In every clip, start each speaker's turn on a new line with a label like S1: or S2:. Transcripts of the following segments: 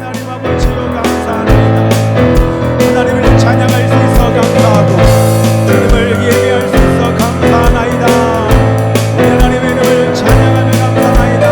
S1: 하나님 아버지여 감사합니다. 하나님을 찬양할 수 있어 감사하고 주님을 예배할 수 있어 감사하나이다. 우리 하나님의 이름을 찬양하며 감사하나이다.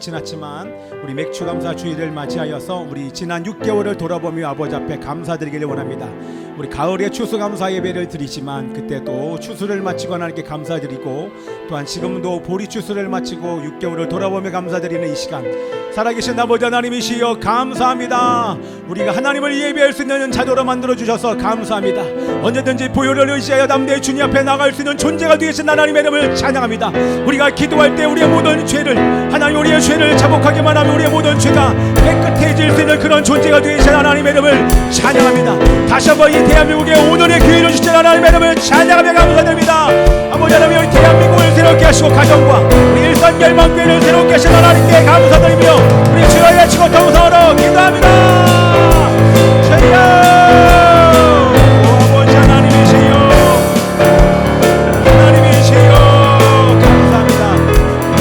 S1: 지났지만 우리 맥주 감사 주일을 맞이하여서 우리 지난 6개월을 돌아보며 아버지 앞에 감사드리기를 원합니다. 우리 가을에 추수 감사 예배를 드리지만 그때 또 추수를 마치고 하나님께 감사드리고 또한 지금도 보리 추수를 마치고 6개월을 돌아보며 감사드리는 이 시간 살아계신 아버지 하나님이시여 감사합니다. 우리가 하나님을 예배할 수 있는 자도로 만들어주셔서 감사합니다. 언제든지 보혈을 의지하여 담대히 주님 앞에 나갈 수 있는 존재가 되신 하나님의 이름을 찬양합니다. 우리가 기도할 때 우리의 모든 죄를 하나님 우리의 죄를 자복하기만 하면 우리의 모든 죄가 깨끗해질 수 있는 그런 존재가 되신 하나님의 이름을 찬양합니다. 다시 한번 이 대한민국의 오늘의 기회를 주신 하나님의 이름을 찬양하며 감사드립니다. 아버지 하나님 이 대한민국을 새롭게 하시고 가정과 우리 일산 열방교회를 새롭게 하신 하나님께 감사드리며 우리 주여 외치고 통성으로 기도합니다. 주여 아버지 하나님이시여 하나님이시여 감사합니다.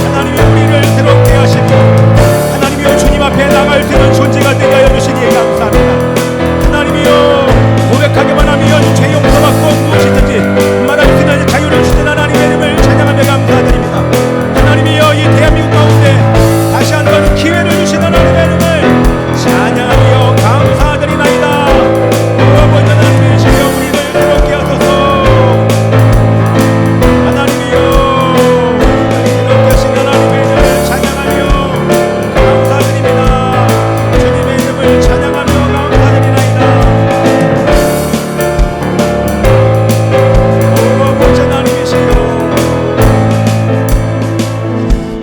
S1: 하나님이 우리를 새롭게 하시며 하나님이여 주님 앞에 나갈 수 있는 존재가 되게 하여 주시니 감사합니다. 하나님이여 고백하기만 하면 죄 용서받고 무엇이든지 말할 수 있는 자유를 주신 하나님의 이름을 찬양하며 감사드립니다. 하나님이여 이 대한민국 가운데 다시 한번 기회를 주신 하나님의 이름을 찬양하며 감사드리나이다. 아버지 하나님이시여 우리를 새롭게 하소서. 하나님이여 새롭게 하신 하나님의 이름을 찬양하며 감사드립니다. 주님의 이름을 찬양하며 감사드리나이다. 아버지 하나님이시여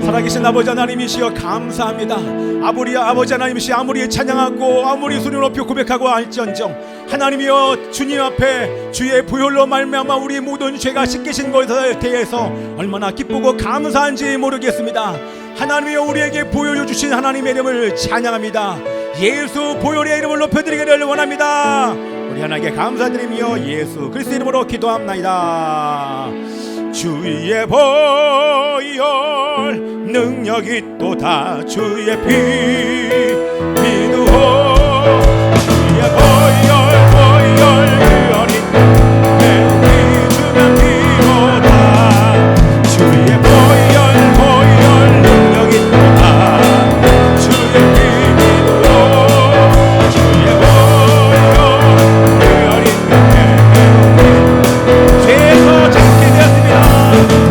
S1: 살아계신 아버지 하나님이시여 감사합니다. 아버지 하나님이시여 아무리 찬양하고 아무리 소리 높여 고백하고 할지언정 하나님이여 주님 앞에 주의 보혈로 말미암아 우리 모든 죄가 씻기신 것에 대해서 얼마나 기쁘고 감사한지 모르겠습니다. 하나님이여 우리에게 보혈을 주신 하나님의 이름을 찬양합니다. 예수 보혈의 이름을 높여드리기를 원합니다. 우리 하나님께 감사드리며 예수 그리스도 이름으로 기도합나이다. 주의 보혈 능력이 또다 주의 피 믿으오. 주의 보혈 그 어린 배우기 주면 피로다. 주의 보혈 능력이 또다 주의 피 믿으오. 주의 보혈 그 어린 배우기 죄에서 잡게 되었습니다.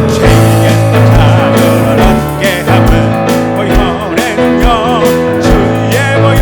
S1: 죄에서 자유를 얻게 함은 보혈의 능력 주의 보혈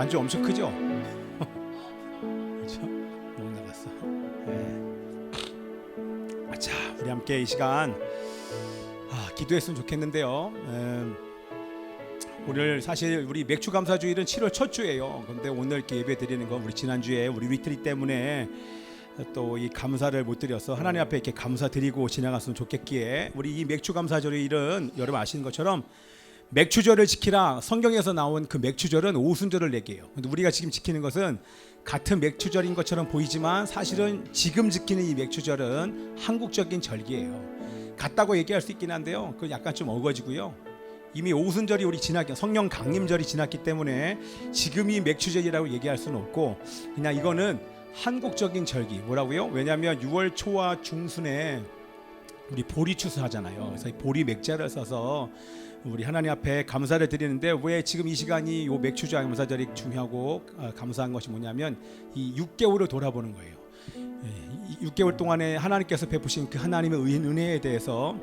S1: 반주 엄청 크죠? 그렇죠? 너무 나갔어. 네. 자, 우리 함께 이 시간 기도했으면 좋겠는데요. 오늘 사실 우리 맥주 감사주일은 7월 첫 주예요. 그런데 오늘 이렇게 예배 드리는 건 우리 지난주에 우리 리트리 때문에 또 이 감사를 못 드려서 하나님 앞에 이렇게 감사드리고 지나갔으면 좋겠기에 우리 이 맥주 감사절일은 여러분 아시는 것처럼 맥주절을 지키라, 성경에서 나온 그 맥주절은 오순절을 얘기해요. 근데 우리가 지금 지키는 것은 같은 맥주절인 것처럼 보이지만 사실은 지금 지키는 이 맥주절은 한국적인 절기예요. 같다고 얘기할 수 있긴 한데요, 그건 약간 좀 어거지고요. 이미 오순절이 우리 지났기, 성령 강림절이 지났기 때문에 지금이 맥주절이라고 얘기할 수는 없고, 그냥 이거는 한국적인 절기. 뭐라고요? 왜냐하면 6월 초와 중순에 우리 보리 추수하잖아요. 그래서 이 보리 맥자를 써서 우리 하나님 앞에 감사를 드리는데, 왜 지금 이 시간이 요 맥주절 감사절이 중요하고 감사한 것이 뭐냐면 이 6개월을 돌아보는 거예요. 이 6개월 동안에 하나님께서 베푸신 그 하나님의 은혜에 대해서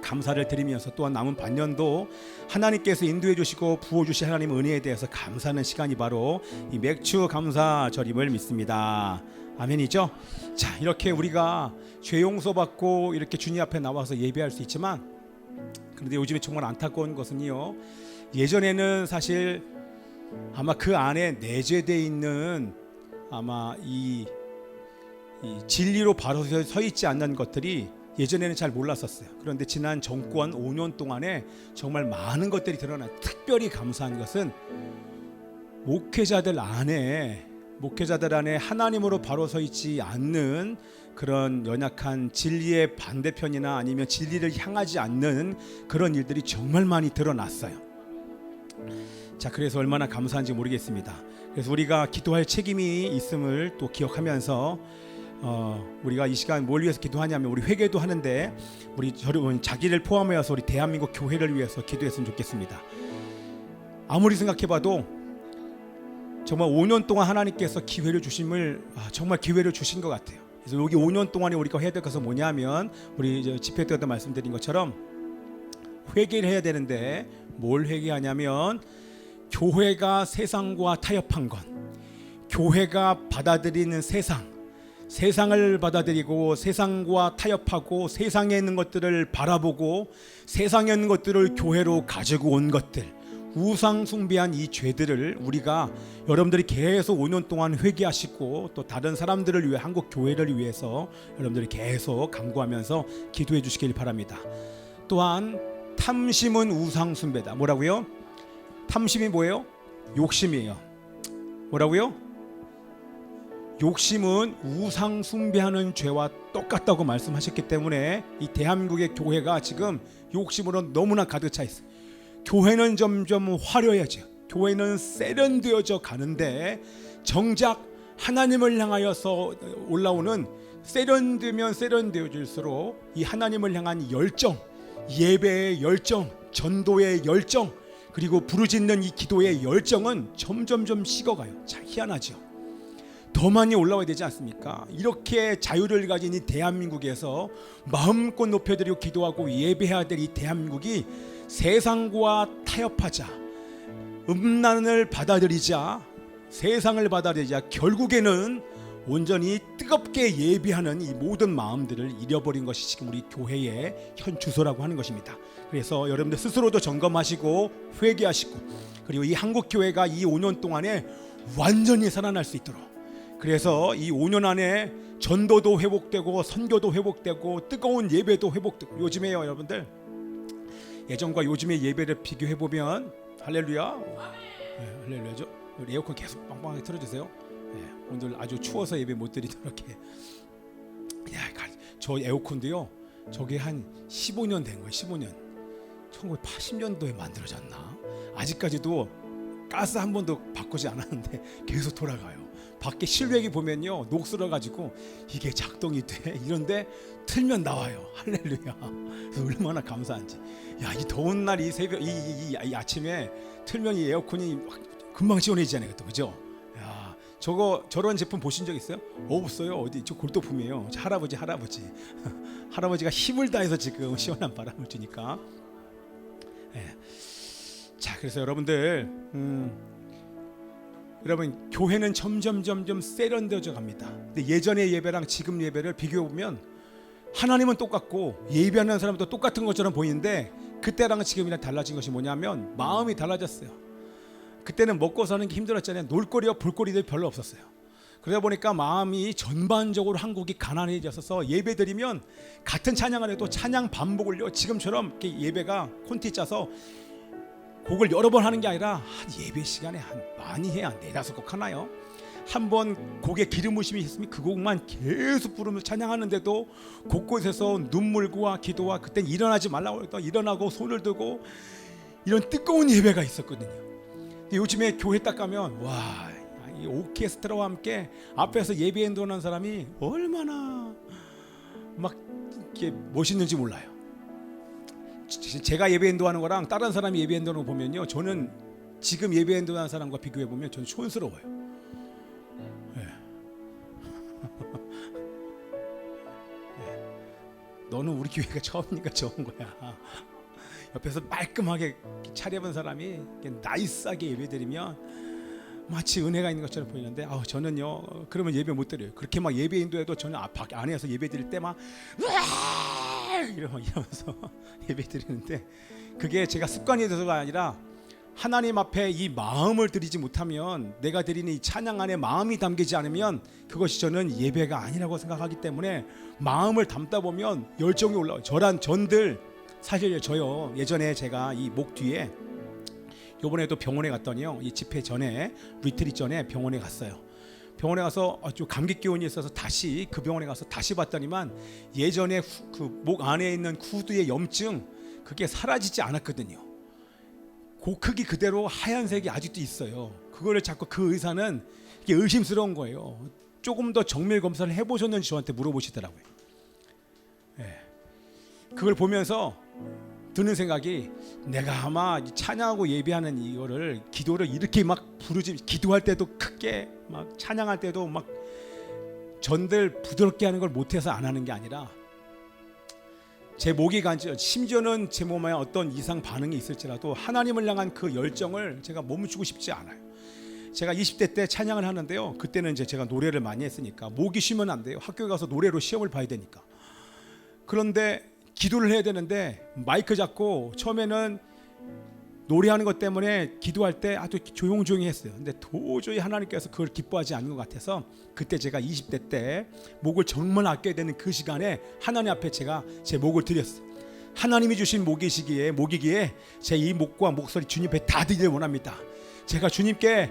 S1: 감사를 드리면서, 또한 남은 반년도 하나님께서 인도해 주시고 부어 주신 하나님의 은혜에 대해서 감사하는 시간이 바로 이 맥주 감사절임을 믿습니다. 아멘이죠? 자, 이렇게 우리가 죄 용서받고 이렇게 주님 앞에 나와서 예배할 수 있지만, 그런데 요즘에 정말 안타까운 것은요, 예전에는 사실 아마 그 안에 내재되어 있는 아마 이 진리로 바로 서 있지 않는 것들이 예전에는 잘 몰랐었어요. 그런데 지난 정권 5년 동안에 정말 많은 것들이 드러나, 특별히 감사한 것은 목회자들 안에 하나님으로 바로 서 있지 않는 그런 연약한 진리의 반대편이나 아니면 진리를 향하지 않는 그런 일들이 정말 많이 드러났어요. 자, 그래서 얼마나 감사한지 모르겠습니다. 그래서 우리가 기도할 책임이 있음을 또 기억하면서 우리가 이 시간 뭘 위해서 기도하냐면, 우리 회개도 하는데 우리 여러분 자기를 포함해서 우리 대한민국 교회를 위해서 기도했으면 좋겠습니다. 아무리 생각해봐도 정말 5년 동안 하나님께서 기회를 주심을 정말 기회를 주신 것 같아요. 그래서 여기 5년 동안에 우리가 해야 될 것은 뭐냐면, 우리 집회 때도 말씀드린 것처럼 회개를 해야 되는데, 뭘 회개하냐면 교회가 세상과 타협한 것, 교회가 받아들이는 세상을 받아들이고 세상과 타협하고 세상에 있는 것들을 바라보고 세상에 있는 것들을 교회로 가지고 온 것들, 우상 숭배한 이 죄들을 우리가, 여러분들이 계속 5년 동안 회개하시고 또 다른 사람들을 위해, 한국 교회를 위해서 여러분들이 계속 간구하면서 기도해 주시길 바랍니다. 또한 탐심은 우상 숭배다. 뭐라고요? 탐심이 뭐예요? 욕심이에요. 뭐라고요? 욕심은 우상 숭배하는 죄와 똑같다고 말씀하셨기 때문에 이 대한민국의 교회가 지금 욕심으로 너무나 가득 차 있어요. 교회는 점점 화려해져, 교회는 세련되어져 가는데, 정작 하나님을 향하여서 올라오는, 세련되면 세련되어질수록 이 하나님을 향한 열정, 예배의 열정, 전도의 열정, 그리고 부르짖는 이 기도의 열정은 점점점 식어가요. 참 희한하죠. 더 많이 올라와야 되지 않습니까? 이렇게 자유를 가진 이 대한민국에서 마음껏 높여드리고 기도하고 예배해야 될 이 대한민국이 세상과 타협하자, 음란을 받아들이자, 세상을 받아들이자, 결국에는 온전히 뜨겁게 예배하는 이 모든 마음들을 잃어버린 것이 지금 우리 교회의 현 주소라고 하는 것입니다. 그래서 여러분들 스스로도 점검하시고 회개하시고, 그리고 이 한국교회가 이 5년 동안에 완전히 살아날 수 있도록, 그래서 이 5년 안에 전도도 회복되고 선교도 회복되고 뜨거운 예배도 회복되고, 요즘에요 여러분들, 예전과 요즘의 예배를 비교해보면, 할렐루야, 네, 할렐루야죠. 우리 에어컨 계속 빵빵하게 틀어주세요. 네, 오늘 아주 추워서 예배 못 드리도록 해. 저 에어컨도요, 저게 한 15년 된 거예요. 15년. 1980년도에 만들어졌나? 아직까지도 가스 한 번도 바꾸지 않았는데 계속 돌아가요. 밖에 실외기 보면요, 녹슬어가지고 이게 작동이 돼. 이런데 틀면 나와요. 할렐루야. 그래서 얼마나 감사한지. 야, 이 더운 날, 이 새벽, 이 아침에 틀면 이 에어컨이 금방 시원해지잖아요, 그죠? 야, 저런 제품 보신 적 있어요? 없어요. 어디? 저 골동품이에요. 할아버지가 힘을 다해서 지금 시원한 바람을 주니까. 네. 자, 그래서 여러분들 여러분, 교회는 점점 세련되어져 갑니다. 근데 예전의 예배랑 지금 예배를 비교해 보면 하나님은 똑같고 예배하는 사람도 똑같은 것처럼 보이는데 그때랑 지금이랑 달라진 것이 뭐냐면 마음이 달라졌어요. 그때는 먹고 사는 게 힘들었잖아요. 놀거리와 볼거리도 별로 없었어요. 그러다 보니까 마음이 전반적으로 한국이 가난해져서 예배드리면 같은 찬양을 해도 찬양 반복을요, 지금처럼 이렇게 예배가 콘티 짜서 곡을 여러 번 하는 게 아니라 한 예배 시간에 한 많이 해야 4-5곡 하나요? 한 번 곡에 기름 부심이 있으면 그 곡만 계속 부르면서 찬양하는데도 곳곳에서 눈물과 기도와, 그땐 일어나지 말라고 해도 일어나고 손을 들고 이런 뜨거운 예배가 있었거든요. 근데 요즘에 교회 딱 가면 와, 이 오케스트라와 함께 앞에서 예배 인도하는 사람이 얼마나 막 이렇게 멋있는지 몰라요. 제가 예배 인도하는 거랑 다른 사람이 예배 인도하는 거 보면요, 저는 지금 예배 인도하는 사람과 비교해 보면 저는 촌스러워요. 네. 너는 우리 교회가 처음이니까 좋은 거야. 옆에서 말끔하게 차려본 사람이 나이스하게 예배드리면 마치 은혜가 있는 것처럼 보이는데, 저는요 그러면 예배 못 드려요. 그렇게 막 예배 인도해도 저는 밖 안에서 예배 드릴 때 막 이러면서 예배 드리는데, 그게 제가 습관이 돼서가 아니라 하나님 앞에 이 마음을 드리지 못하면, 내가 드리는 이 찬양 안에 마음이 담기지 않으면 그것이 저는 예배가 아니라고 생각하기 때문에 마음을 담다 보면 열정이 올라와요. 저란 전들, 사실 저요 예전에 제가 이 목 뒤에 요번에도 병원에 갔더니요, 이 집회 전에 리트릿 전에 병원에 갔어요. 병원에 가서 좀 감기 기운이 있어서 다시 그 병원에 가서 다시 봤더니만 예전에 그 목 안에 있는 후두의 염증, 그게 사라지지 않았거든요. 그 크기 그대로 하얀색이 아직도 있어요. 그거를 자꾸 그 의사는 이게 의심스러운 거예요. 조금 더 정밀 검사를 해보셨는지 저한테 물어보시더라고요. 네. 그걸 보면서 드는 생각이, 내가 아마 찬양하고 예배하는 이거를, 기도를 이렇게 막 부르지, 기도할 때도 크게 막 찬양할 때도 막 전들 부드럽게 하는 걸 못해서 안 하는 게 아니라, 제 목이 간지, 심지어는 제 몸에 어떤 이상 반응이 있을지라도 하나님을 향한 그 열정을 제가 멈추고 싶지 않아요. 제가 20대 때 찬양을 하는데요, 그때는 이제 제가 노래를 많이 했으니까 목이 쉬면 안 돼요. 학교에 가서 노래로 시험을 봐야 되니까. 그런데 기도를 해야 되는데 마이크 잡고 처음에는 노래하는 것 때문에 기도할 때 아주 조용조용히 했어요. 근데 도저히 하나님께서 그걸 기뻐하지 않는 것 같아서, 그때 제가 20대 때 목을 정말 아껴야 되는 그 시간에 하나님 앞에 제가 제 목을 드렸어요. 하나님이 주신 목이기에 제 이 목과 목소리 주님 앞에 다 드리길 원합니다. 제가 주님께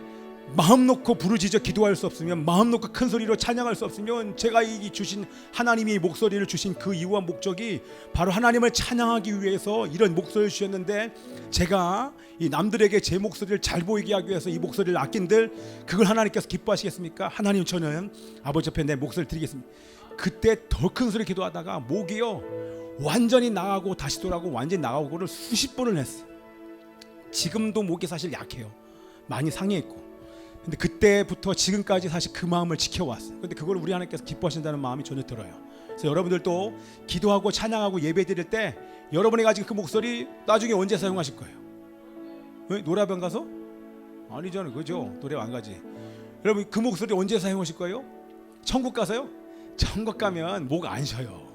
S1: 마음 놓고 부르짖어 기도할 수 없으면, 마음 놓고 큰 소리로 찬양할 수 없으면, 제가 이 주신 하나님이 목소리를 주신 그 이유와 목적이 바로 하나님을 찬양하기 위해서 이런 목소리를 주셨는데, 제가 이 남들에게 제 목소리를 잘 보이게 하기 위해서 이 목소리를 아낀들, 그걸 하나님께서 기뻐하시겠습니까? 하나님, 저는 아버지 앞에 내 목소리를 드리겠습니다. 그때 더 큰 소리 기도하다가 목이요 완전히 나가고 다시 돌아가고 완전히 나가고를 수십 번을 했어요. 지금도 목이 사실 약해요. 많이 상해있고. 근데 그때부터 지금까지 사실 그 마음을 지켜왔어요. 근데 그걸 우리 하나님께서 기뻐하신다는 마음이 전혀 들어요. 그래서 여러분들도 기도하고 찬양하고 예배 드릴 때 여러분이 가진 그 목소리 나중에 언제 사용하실 거예요? 왜? 노래방 가서? 아니잖아요, 그죠? 노래 안 가지. 여러분 그 목소리 언제 사용하실 거예요? 천국 가서요? 천국 가면 목 안 쉬어요.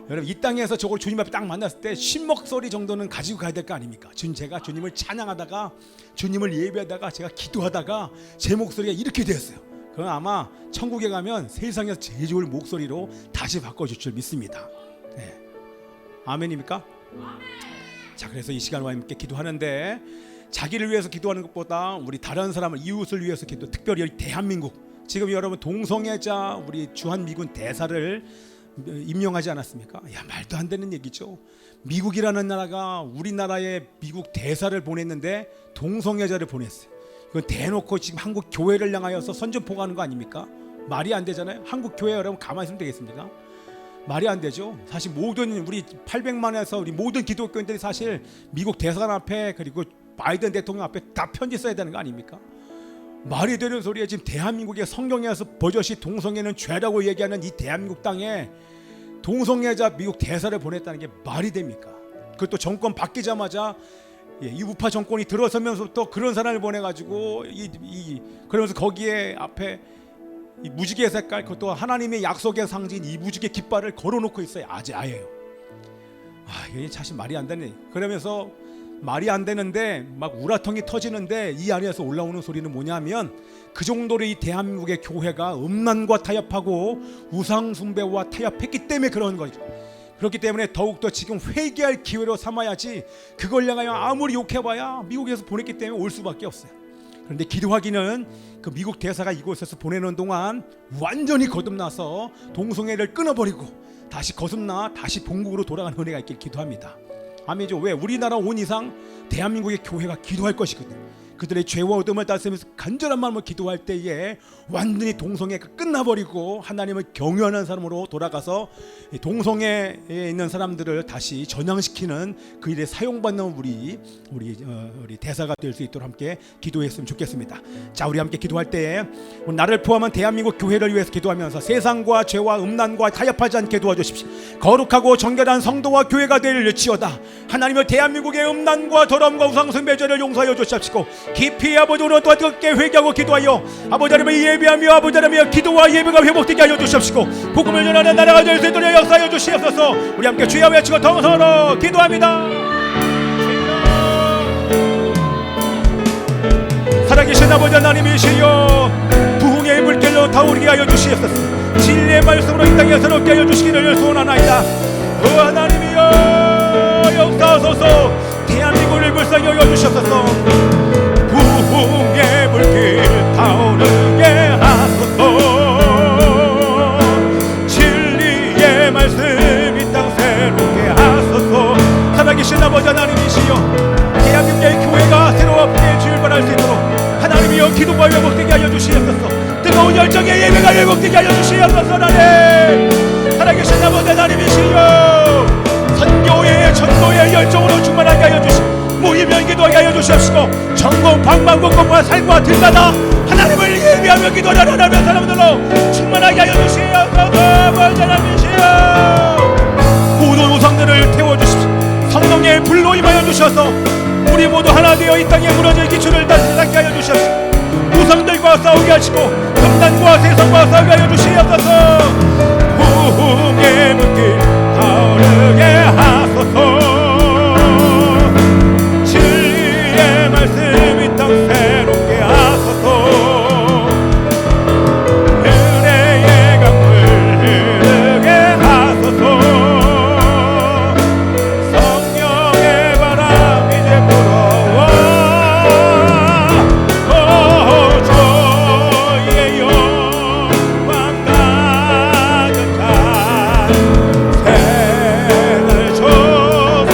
S1: 여러분 이 땅에서 저걸 주님 앞에 딱 만났을 때 쉰목소리 정도는 가지고 가야 될 거 아닙니까? 제가 주님을 찬양하다가, 주님을 예배하다가, 제가 기도하다가 제 목소리가 이렇게 되었어요. 그건 아마 천국에 가면 세상에서 제일 좋은 목소리로 다시 바꿔줄 줄 믿습니다. 네. 아멘입니까? 자, 그래서 이 시간과 함께 기도하는데, 자기를 위해서 기도하는 것보다 우리 다른 사람을, 이웃을 위해서 기도, 특별히 대한민국, 지금 여러분 동성애자 우리 주한미군 대사를 임명하지 않았습니까? 야, 말도 안 되는 얘기죠. 미국이라는 나라가 우리나라에 미국 대사를 보냈는데 동성애자를 보냈어요. 이건 대놓고 지금 한국 교회를 향하여서 선전포고하는 거 아닙니까? 말이 안 되잖아요. 한국 교회 여러분 가만히 있으면 되겠습니까? 말이 안 되죠. 사실 모든 우리 800만에서 우리 모든 기독교인들이 사실 미국 대사관 앞에, 그리고 바이든 대통령 앞에 다 편지 써야 되는 거 아닙니까? 말이 되는 소리에 지금 대한민국의 성경에서 버젓이 동성애는 죄라고 얘기하는 이 대한민국 땅에 동성애자 미국 대사를 보냈다는 게 말이 됩니까? 그것도 정권 바뀌자마자 이 우파 정권이 들어서면서부터 그런 사람을 보내가지고 그러면서 거기에 앞에 이 무지개 색깔, 그것도 하나님의 약속의 상징 이 무지개 깃발을 걸어놓고 있어요. 아예요. 이게 사실 말이 안 되네. 그러면서 말이 안 되는데 막 우라통이 터지는데 이 안에서 올라오는 소리는 뭐냐면 그 정도로 이 대한민국의 교회가 음란과 타협하고 우상 숭배와 타협했기 때문에 그런 거죠. 그렇기 때문에 더욱더 지금 회개할 기회로 삼아야지, 그걸 향하여 아무리 욕해봐야 미국에서 보냈기 때문에 올 수밖에 없어요. 그런데 기도하기는 그 미국 대사가 이곳에서 보내는 동안 완전히 거듭나서 동성애를 끊어버리고 다시 거듭나 다시 본국으로 돌아가는 은혜가 있길 기도합니다. 아멘이죠. 왜? 우리나라 온 이상 대한민국의 교회가 기도할 것이거든요. 그들의 죄와 어둠을 따르면서 간절한 마음으로 기도할 때에 완전히 동성애가 끝나버리고 하나님을 경외하는 사람으로 돌아가서 동성애에 있는 사람들을 다시 전향시키는 그 일에 사용받는 우리 대사가 될 수 있도록 함께 기도했으면 좋겠습니다. 자, 우리 함께 기도할 때에 나를 포함한 대한민국 교회를 위해서 기도하면서 세상과 죄와 음란과 타협하지 않게 도와주십시오. 거룩하고 정결한 성도와 교회가 되리지어다. 하나님을 대한민국의 음란과 더러움과 우상숭배 죄를 용서하여 주시옵시고 깊이 아버지 오늘 또한 뜨겁게 회개하고 기도하여 아버지 하나님을 예배하며 아버지 하나님의 기도와 예배가 회복되게 하여 주시옵시고 복음을 전하는 나라가 될 수 있도록 역사하여 주시옵소서. 우리 함께 주여 외치고 통성으로 기도합니다. 살아계신 아버지 하나님이시여, 부흥의 물결로 타오르게 하여 주시옵소서. 진리의 말씀으로 이 땅에 새롭게 하여 주시기를 소원하나이다. 하나님이여 역사하소서. 대한민국을 불쌍히 여겨주시옵소서. 부흥의 물길 타오르게 하소서. 진리의 말씀 이 땅 새롭게 하소서. 살아계신 아버지 하나님이시여, 대한민국의 교회가 새롭게 출발할 수 있도록 하나님이여 기도가 회복되게 하여 주시옵소서. 뜨거운 열정의 예배가 회복되게 하여 주시옵소서. 하나님, 살아계신 아버지 하나님이시여, 선교의 전도의 열정으로 충만하게 하여 주시옵소서. 모이면 기도하게 하여 주시옵시고 전국 방방곡곡과 산과 들마다 하나님을 예배하며 기도하는 하나님의 사람들로 충만하게 하여 주시옵소서. 아버지 하나님이시여, 모든 우상들을 태워주십시오. 성령의 불로 임하여 주셔서 우리 모두 하나 되어 이 땅에 무너질 기초를 다시 쌓게 하여 주시옵소서. 우상들과 싸우게 하시고 음란과 세상과 싸우게 하여 주시옵소서. 부흥의 물길 타오르게 하소서. 진리의 말씀 이 땅 새롭게 하소서. 은혜의 강물 흐르게 하소서. 성령의 바람 이제 불어와 저희의 영광 가득한 새날 주소서.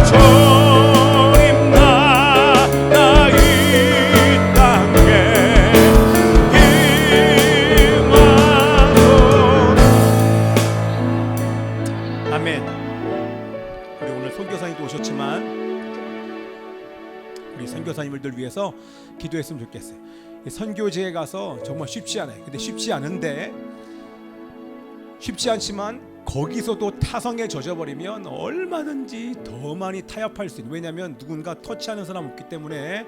S1: 주님 나라 이 땅에 임하소서. 아멘. 우리 오늘 선교사님도 오셨지만 우리 선교사님들 위해서 기도했으면 좋겠어요. 선교지에 가서 정말 쉽지 않아요. 근데 쉽지 않은데, 쉽지 않지만 거기서도 타성에 젖어버리면 얼마든지 더 많이 타협할 수 있는, 왜냐하면 누군가 터치하는 사람 없기 때문에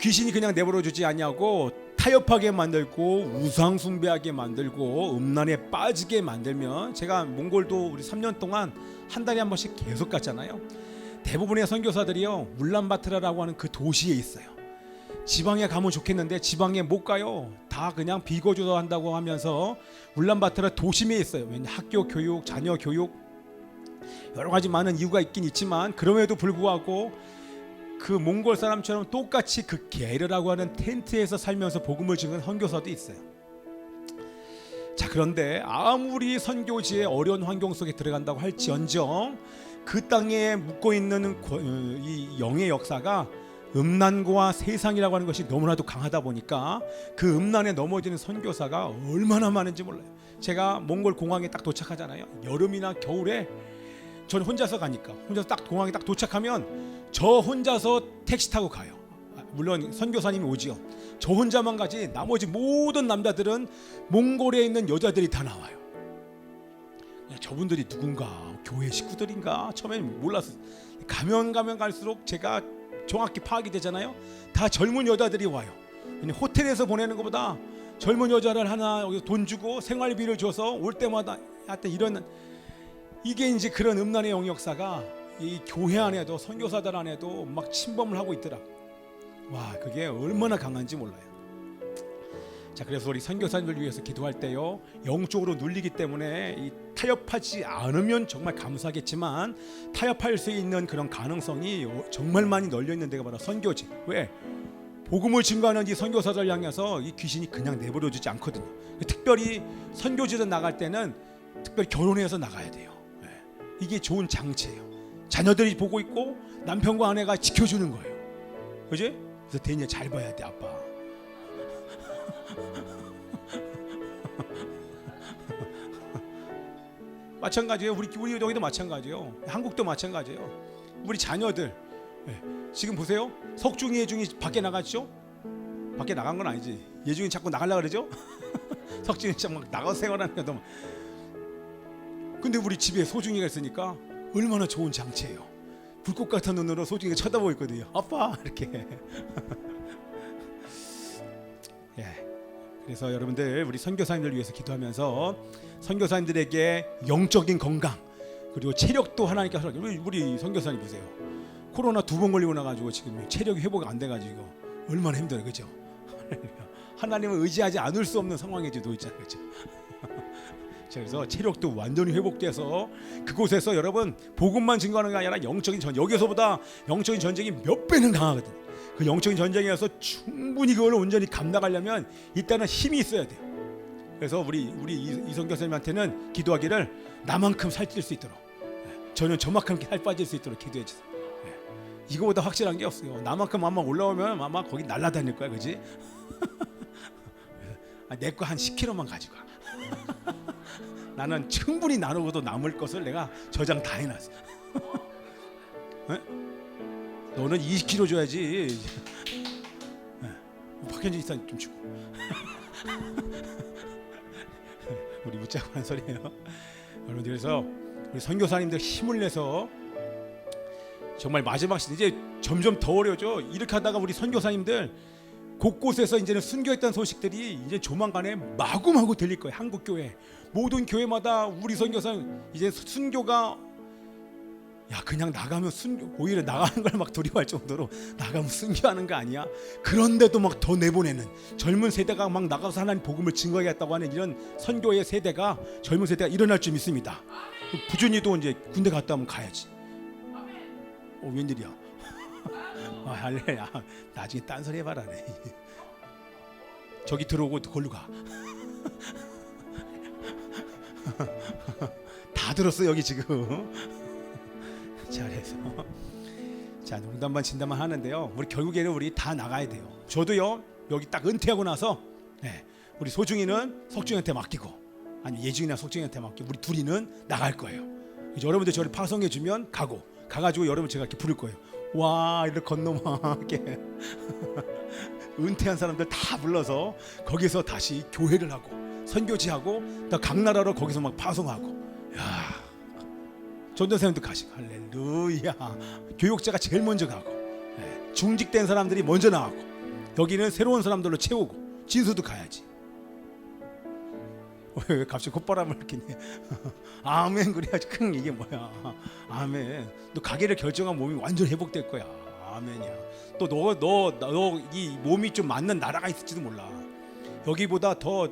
S1: 귀신이 그냥 내버려주지 않냐고 타협하게 만들고 우상 숭배하게 만들고 음란에 빠지게 만들면, 제가 몽골도 우리 3년 동안 한 달에 한 번씩 계속 갔잖아요. 대부분의 선교사들이요 울란바토르라고 하는 그 도시에 있어요. 지방에 가면 좋겠는데 지방에 못 가요. 다 그냥 비거주도 한다고 하면서 울란바토르 도심에 있어요. 왜냐, 학교 교육, 자녀 교육 여러 가지 많은 이유가 있긴 있지만 그럼에도 불구하고 그 몽골 사람처럼 똑같이 그 게르라고 하는 텐트에서 살면서 복음을 전하는 선교사도 있어요. 자, 그런데 아무리 선교지의 어려운 환경 속에 들어간다고 할지언정 그 땅에 묻고 있는 이 영의 역사가 음란과 세상이라고 하는 것이 너무나도 강하다 보니까 그 음란에 넘어지는 선교사가 얼마나 많은지 몰라요. 제가 몽골 공항에 딱 도착하잖아요. 여름이나 겨울에 저는 혼자서 가니까, 혼자서 딱 공항에 딱 도착하면 저 혼자서 택시 타고 가요. 물론 선교사님이 오지요. 저 혼자만 가지 나머지 모든 남자들은 몽골에 있는 여자들이 다 나와요. 저분들이 누군가, 교회 식구들인가 처음엔 몰랐어요. 가면 갈수록 제가 정확히 파악이 되잖아요. 다 젊은 여자들이 와요. 호텔에서 보내는 것보다 젊은 여자를 하나 여기서 돈 주고 생활비를 줘서 올 때마다 하여튼 이런, 이게 이제 그런 음란의 영역사가 이 교회 안에도 선교사들 안에도 막 침범을 하고 있더라. 와, 그게 얼마나 강한지 몰라요. 자, 그래서 우리 선교사님을 위해서 기도할 때요, 영적으로 눌리기 때문에 이 타협하지 않으면 정말 감사하겠지만 타협할 수 있는 그런 가능성이 정말 많이 널려 있는 데가 바로 선교지. 왜? 복음을 증거하는 이 선교사들 향해서 이 귀신이 그냥 내버려 두지 않거든요. 특별히 선교지를 나갈 때는 특별히 결혼해서 나가야 돼요. 이게 좋은 장치예요. 자녀들이 보고 있고 남편과 아내가 지켜주는 거예요. 그지? 그래서 대인이 잘 봐야 돼, 아빠. 마찬가지예요. 우리 여기도 마찬가지예요. 한국도 마찬가지예요. 우리 자녀들, 지금 보세요. 석중이 예중이 밖에 나갔죠? 밖에 나간 건 아니지. 예중이 자꾸 나가려고 그러죠? 석중이 막 나가서 생활하는 것도. 근데 우리 집에 소중이가 있으니까 얼마나 좋은 장치예요. 불꽃 같은 눈으로 소중이가 쳐다보고 있거든요. 아빠 이렇게. 그래서 여러분들, 우리 선교사님들 위해서 기도하면서 선교사님들에게 영적인 건강 그리고 체력도 하나님께서, 우리 선교사님 보세요. 코로나 2번 걸리고 나가지고 지금 체력이 회복이 안 돼가지고 얼마나 힘들어요, 그죠? 하나님을 의지하지 않을 수 없는 상황에 놓여 있잖아요, 그죠? 그래서 체력도 완전히 회복돼서 그곳에서 여러분 복음만 증거하는 게 아니라 영적인 전, 여기서보다 영적인 전쟁이 몇 배는 강하거든요. 그 영적인 전쟁에서 충분히 그걸 온전히 감당하려면 일단은 힘이 있어야 돼요. 그래서 우리 이성 교수님한테는 기도하기를 나만큼 살찔 수 있도록, 저는 저만큼 살 빠질 수 있도록 기도해 주세요. 이거보다 확실한 게 없어요. 나만큼 아마 올라오면 아마 거기 날아다닐 거야, 그지? 내 거 한 10kg만 가지고 가. 나는 충분히 나누고도 남을 것을 내가 저장 다 해놨어. 너는 20kg 줘야지. 박현진 이사님 좀 주고. 우리 묻자고 하는 소리예요. 여러분들, 그래서 우리 선교사님들 힘을 내서 정말 마지막 시대, 이제 점점 더 어려워져. 이렇게 하다가 우리 선교사님들 곳곳에서 이제는 순교했던 소식들이 이제 조만간에 마구마구 들릴 거예요. 한국 교회 모든 교회마다 우리 선교사님 이제 순교가, 야, 그냥 나가면 순교, 오히려 나가는 걸 막 두려워할 정도로 나가면 순교하는 거 아니야? 그런데도 막 더 내보내는 젊은 세대가 막 나가서 하나님 복음을 증거하겠다고 하는 이런 선교의 세대가, 젊은 세대가 일어날 줄 믿습니다. 부준이도 이제 군대 갔다 오면 가야지. 웬일이야? 할렐루야. 나중에 딴소리 해봐라. 저기 들어오고 걸로 가. 다 들었어 여기 지금. 잘해서. 자, 농담만 진담만 하는데요, 우리 결국에는 우리 다 나가야 돼요. 저도요, 여기 딱 은퇴하고 나서 우리 소중이는 석중이한테 맡기고, 아니 예중이나 석중이한테 맡기고, 우리 둘이는 나갈 거예요. 여러분들 저를 파송해 주면 가가지고 여러분 제가 이렇게 부를 거예요. 와, 이렇게 건너마 이렇게. 은퇴한 사람들 다 불러서 거기서 다시 교회를 하고 선교지하고 또 각 나라로 거기서 막 파송하고. 야, 전도사님도 가시고. 할렐루야. 교육자가 제일 먼저 가고, 중직된 사람들이 먼저 나가고, 여기는 새로운 사람들로 채우고, 진수도 가야지. 왜 갑자기 콧바람을 이렇게. 아멘. 그래야지. 큰 이게 뭐야. 아멘. 너 가게를 결정한 몸이 완전 회복될 거야. 아멘이야. 또 너 이 몸이 좀 맞는 나라가 있을지도 몰라. 여기보다 더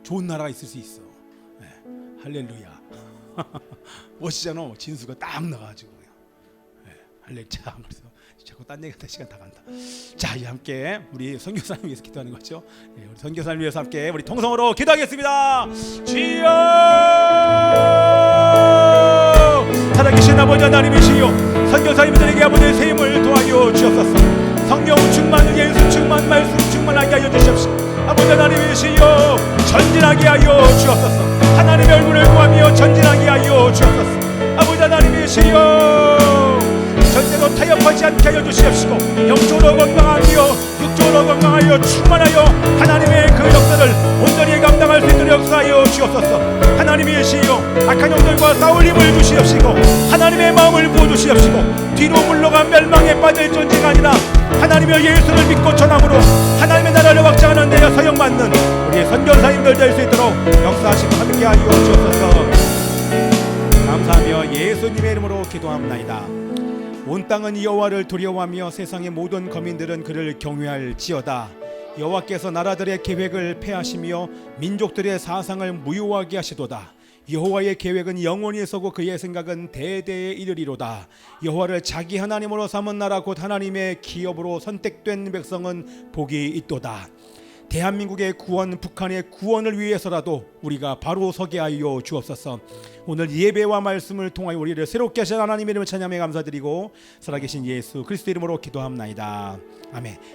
S1: 좋은 나라가 있을 수 있어. 할렐루야. 멋지잖아. 진수가 딱 나가지고. 할렐루야. 그래서 자꾸 딴 얘기하다 시간 다 간다. 자, 이제 함께 우리 선교사님 위해서 기도하는 거죠. 우리 선교사님 위해서 함께 우리 통성으로 기도하겠습니다. 주여, 살아계신 아버지 하나님이시여, 선교사님들에게 아버지의 새 힘을 도와여 주옵소서. 성령 충만, 예수 충만, 말씀 충만하게 하여 주십시오. 아버지 하나님이시여, 전진하게 하여 주옵소서. 하나님의 얼굴을 구하며 전진하게 하여 주옵소서. 아버지 하나님이시여, 절대로 타협하지 않게 하여 주시옵시고, 영적으로 건강하며 육적으로 건강하여 충만하여 하나님의 그 역사를 온전히 감당할 수 있도록 역사하여 주옵소서. 하나님의 시여 악한 영들과 싸울 힘을 주시옵시고 하나님의 마음을 부어주시옵시고 뒤로 물러간 멸망에 빠질 존재가 아니라 하나님의 예수를 믿고 전함으로 하나님의 나라를 확장하는 데에 서영받는 우리의 선교사님들 될 수 있도록 역사하시고 함께하여 주옵소서. 감사하며 예수님의 이름으로 기도합나이다. 온 땅은 여호와를 두려워하며 세상의 모든 거민들은 그를 경외할지어다. 여호와께서 나라들의 계획을 폐하시며 민족들의 사상을 무효하게 하시도다. 여호와의 계획은 영원히 서고 그의 생각은 대대에 이르리로다. 여호와를 자기 하나님으로 삼은 나라 곧 하나님의 기업으로 선택된 백성은 복이 있도다. 대한민국의 구원, 북한의 구원을 위해서라도 우리가 바로 서게 하여 주옵소서. 오늘 예배와 말씀을 통하여 우리를 새롭게 하신 하나님의 이름을 찬양하며 감사드리고 살아계신 예수 그리스도 이름으로 기도합나이다. 아멘.